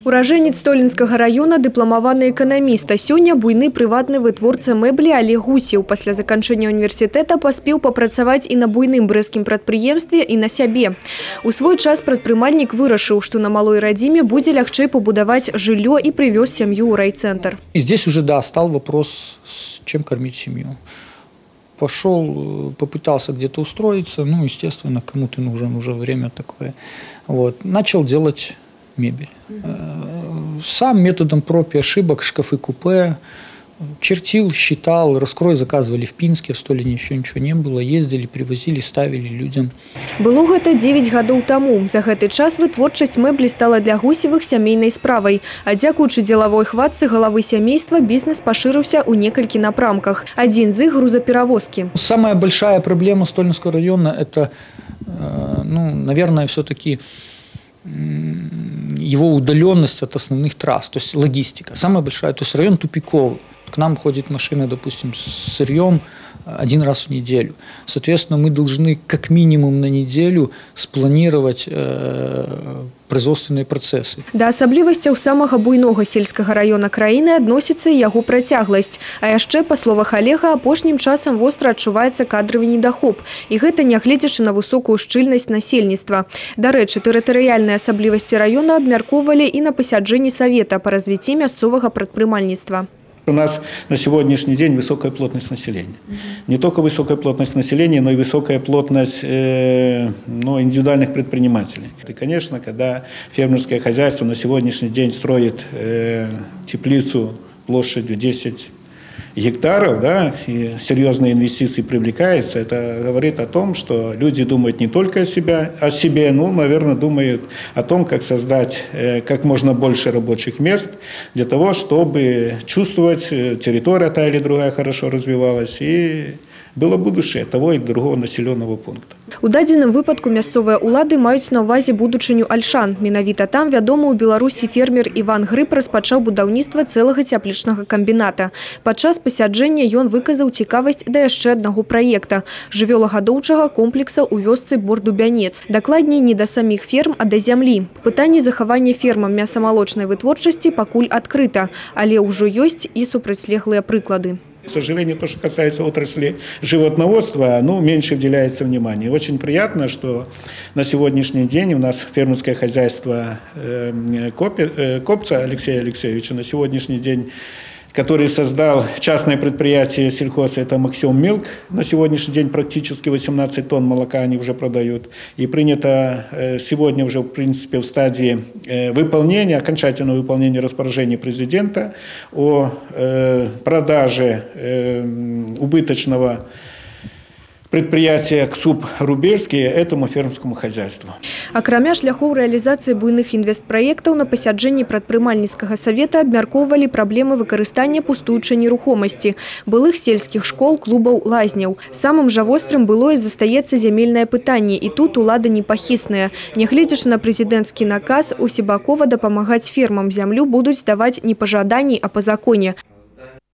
Ураджэнец Столінскага района дыпламаваны эканаміст, а сёння буйны прыватны вытворца мэблі Олег Гусеў пасля заканчэння універсітэта паспеў папрацаваць і на буйным брэсцкім прадпрыемстве, і на сябе. У свой час прадпрымальнік вырашыў, што на малой радзіме будзе лягчэй пабудаваць жыллё і прывёз сям'ю ў райцэнтр. И здесь уже, да, стал вопрос, чем кормить семью. Пошел, попытался где-то устроиться, ну, естественно, кому ты нужен, уже время такое. Вот. Начал делать мебель. Сам методом проб и ошибок, шкафы-купе, чертил, считал, раскрой заказывали в Пинске, в Столине еще ничего не было, ездили, привозили, ставили людям. Было гэта 9 гадоў таму. За гэты час вытворчасць мэблі стала для Гусевых сямейнай справай. А дзякуючы дзелавой хватцы галавы сямейства бізнес пашырыўся ў некалькі напрамках. Адзін з іх – грузоперавозкі. Самая большая проблема Столинского района – это, ну, наверное, все-таки его удаленность от основных трасс, то есть логистика. Самая большая, то есть район тупиковый. К нам ходит машина, допустим, с сырьем один раз в неделю. Соответственно, мы должны как минимум на неделю спланировать производственные процессы. Да асаблівасцяў самага буйнога сельскага района краіны адносіцца і яго працягласць. А яшчэ, па словах Олега, апошнім часам востра адчуваецца кадравы недахоп. І гэта нягледзячы на высокую шчыльнасць насельніцтва. Дарэчы, тэрытарыяльныя асаблівасці района абмяркоўвалі і на пасяджэнні Савета па развіцці мясцовага прадпрымальніцтва. У нас на сегодняшний день высокая плотность населения. Не только высокая плотность населения, но и высокая плотность индивидуальных предпринимателей. И, конечно, когда фермерское хозяйство на сегодняшний день строит теплицу площадью 10 гектаров, да, и серьезные инвестиции привлекаются, это говорит о том, что люди думают не только о себе, но, наверное, думают о том, как создать как можно больше рабочих мест для того, чтобы чувствовать, территория та или другая хорошо развивалась и было будущее того и другого населенного пункта. У дадзеным выпадку мясцовыя улады маюць на ўвазе будучыню Альшан. Менавіта там вядомы ў Беларусі фермер Іван Грыб распачаў будаўніцтва цэлага цяплічнага камбіната. Падчас пасяджэння ён выказаў цікавасць да яшчэ аднаго праекта – жывёлагадоўчага комплекса ў вёсцы Бор-Дубянец. Дакладней, не да саміх ферм, а да зямлі. Пытанне захавання фермам мясамалочнай вытворчасці пакуль адкрыта, але ўжо ёсць і супрацьлеглыя прыклады. К сожалению, то, что касается отрасли животноводства, меньше уделяется внимания. Очень приятно, что на сегодняшний день у нас фермерское хозяйство Копца Алексея Алексеевича на сегодняшний день, который создал частное предприятие сельхоз, это Максим Милк. На сегодняшний день практически 18 тонн молока они уже продают. И принято сегодня уже, в принципе, в стадии выполнения, окончательного выполнения распоряжения президента о продаже убыточного предприятия КСУП «Рубельские» этому фермерскому хозяйству. Акрамя шляхоў рэалізацыі буйных інвестпраектаў на пасяджэнні прадпрымальніцкага савета абмяркоўвалі праблемы выкарыстання пустуючай нерухомасці, былых сельскіх школ, клубаў, лазняў. Самым жа вострым было і застаецца зямельнае пытанне, і тут улады непахісныя. Нягледзячы на прэзідэнцкі наказ, усебакова дапамагаць фермам зямлю будуць даваць не па жаданні, а па законе.